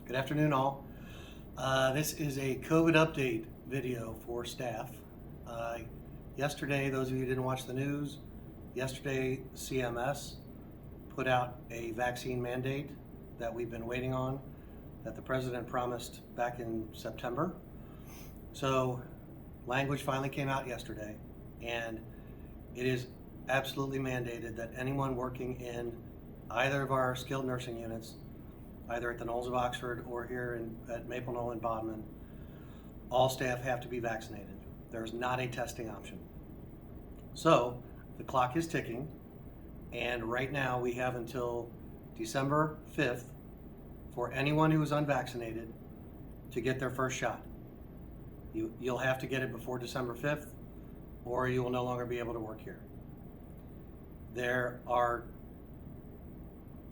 Good afternoon, all. This is a COVID update video for staff. Uh, Yesterday, those of you who didn't watch the news, yesterday CMS put out a vaccine mandate that we've been waiting on, that the president promised back in September. So, language finally came out yesterday, and it is absolutely mandated that anyone working in either of our skilled nursing units, either at the Knolls of Oxford or here at Maple Knoll and Bodmin, all staff have to be vaccinated. There's not a testing option. So the clock is ticking, and right now we have until December 5th for anyone who is unvaccinated to get their first shot. You'll have to get it before December 5th, or you will no longer be able to work here.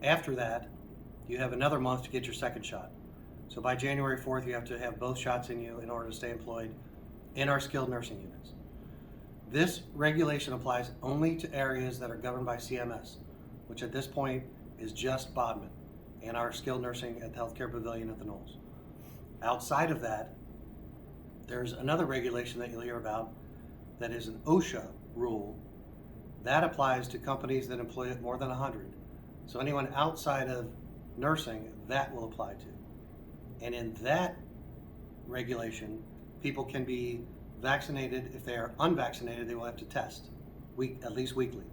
After that, you have another month to get your second shot. So by January 4th, you have to have both shots in you in order to stay employed in our skilled nursing units. This regulation applies only to areas that are governed by CMS, which at this point is just Bodmin and our skilled nursing at the Healthcare Pavilion at the Knolls. Outside of that, there's another regulation that you'll hear about that is an OSHA rule that applies to companies that employ more than 100. So anyone outside of nursing, that will apply to. And in that regulation, people can be vaccinated. If they are unvaccinated, they will have to test at least weekly.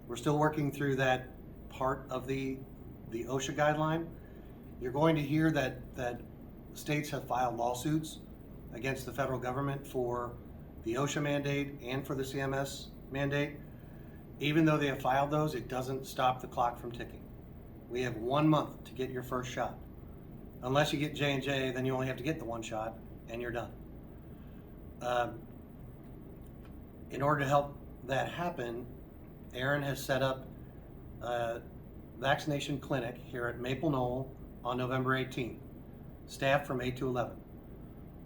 We're still working through that part of the OSHA guideline. You're going to hear that states have filed lawsuits against the federal government for the OSHA mandate and for the CMS mandate. Even though they have filed those, it doesn't stop the clock from ticking. We have 1 month to get your first shot. Unless you get J&J, then you only have to get the one shot and you're done. In order to help that happen, Aaron has set up a vaccination clinic here at Maple Knoll on November 18th, staffed from 8 to 11.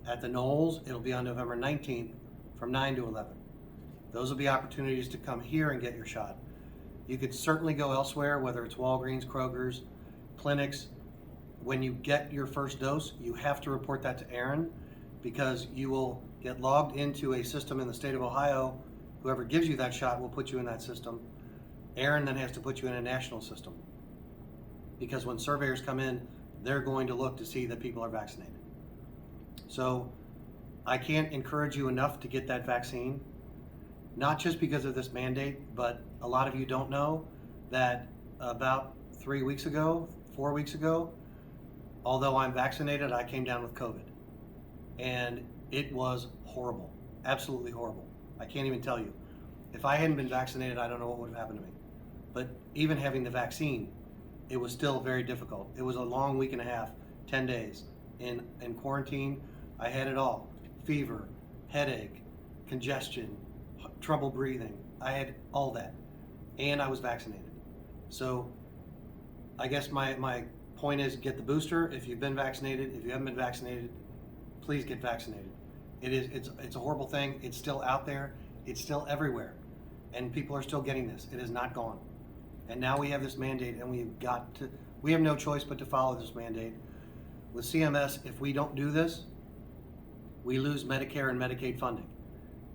At the Knolls, it'll be on November 19th from 9 to 11. Those will be opportunities to come here and get your shot. You could certainly go elsewhere, whether it's Walgreens, Kroger's, clinics. When you get your first dose, you have to report that to Aaron, because you will get logged into a system in the state of Ohio. Whoever gives you that shot will put you in that system. Aaron then has to put you in a national system, because when surveyors come in, they're going to look to see that people are vaccinated. So I can't encourage you enough to get that vaccine. Not just because of this mandate, but a lot of you don't know that about 4 weeks ago, although I'm vaccinated, I came down with COVID. And it was horrible, absolutely horrible. I can't even tell you. If I hadn't been vaccinated, I don't know what would have happened to me. But even having the vaccine, it was still very difficult. It was a long week and a half, 10 days. In quarantine, I had it all. Fever, headache, congestion, trouble breathing. I had all that, and I was vaccinated. So I guess my point is, get the booster if you've been vaccinated. If you haven't been vaccinated, please get vaccinated. It's a horrible thing. It's still out there. It's still everywhere, and people are still getting this. It is not gone. And now we have this mandate, and we have no choice but to follow this mandate. With CMS, if we don't do this, we lose Medicare and Medicaid funding.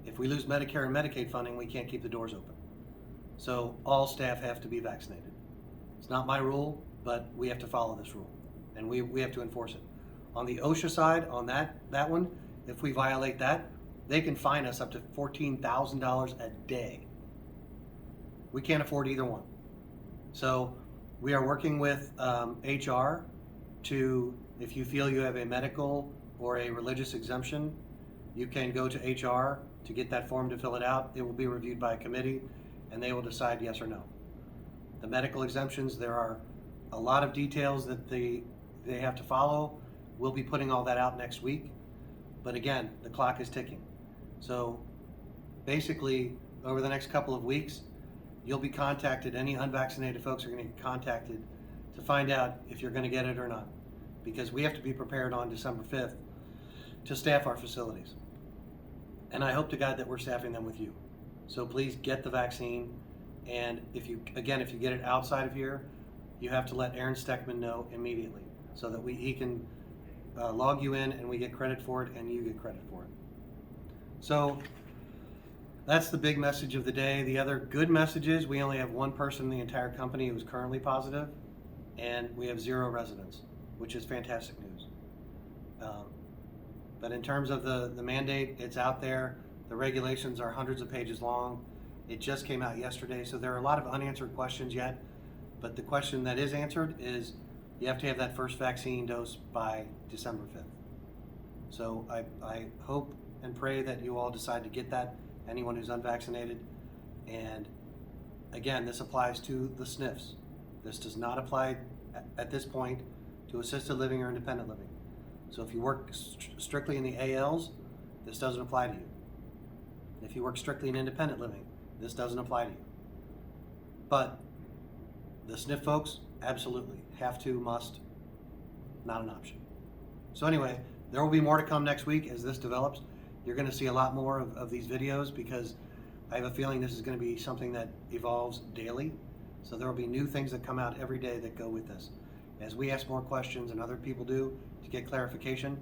If we lose Medicare and Medicaid funding, we can't keep the doors open. So all staff have to be vaccinated. It's not my rule, but we have to follow this rule, and we have to enforce it. On the OSHA side, on that one, if we violate that, they can fine us up to $14,000 a day. We can't afford either one. So we are working with HR to, if you feel you have a medical or a religious exemption, you can go to HR to get that form to fill it out. It will be reviewed by a committee, and they will decide yes or no. The medical exemptions, there are a lot of details that they have to follow. We'll be putting all that out next week. But again, the clock is ticking. So basically, over the next couple of weeks, you'll be contacted. Any unvaccinated folks are going to get contacted to find out if you're going to get it or not, because we have to be prepared on December 5th to staff our facilities. And I hope to God that we're staffing them with you. So please get the vaccine. And if you get it outside of here, you have to let Aaron Steckman know immediately. so that he can log you in and we get credit for it and you get credit for it. So that's the big message of the day. The other good message is we only have one person in the entire company who's currently positive, and we have 0 residents, which is fantastic news. But in terms of the mandate, it's out there. The regulations are hundreds of pages long. It just came out yesterday, so there are a lot of unanswered questions yet. But the question that is answered is you have to have that first vaccine dose by December 5th. So I hope and pray that you all decide to get that, anyone who's unvaccinated. And again, this applies to the SNFs. This does not apply at this point to assisted living or independent living. So if you work strictly in the ALs, this doesn't apply to you. If you work strictly in independent living, this doesn't apply to you. But the SNF folks, absolutely. Have to, must, not an option. So anyway, there will be more to come next week as this develops. You're going to see a lot more of these videos because I have a feeling this is going to be something that evolves daily. So there will be new things that come out every day that go with this. As we ask more questions and other people do to get clarification,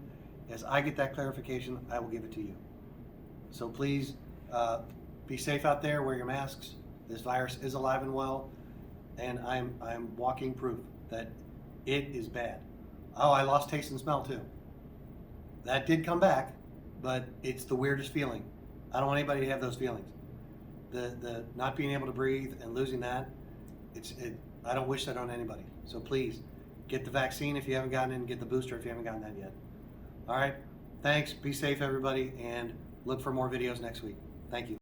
as I get that clarification, I will give it to you. So please be safe out there, wear your masks. This virus is alive and well, and I'm walking proof that it is bad. Oh, I lost taste and smell too. That did come back, but it's the weirdest feeling. I don't want anybody to have those feelings. The not being able to breathe and losing that, I don't wish that on anybody. So please, get the vaccine if you haven't gotten it, and get the booster if you haven't gotten that yet. All right, thanks, be safe everybody, and look for more videos next week. Thank you.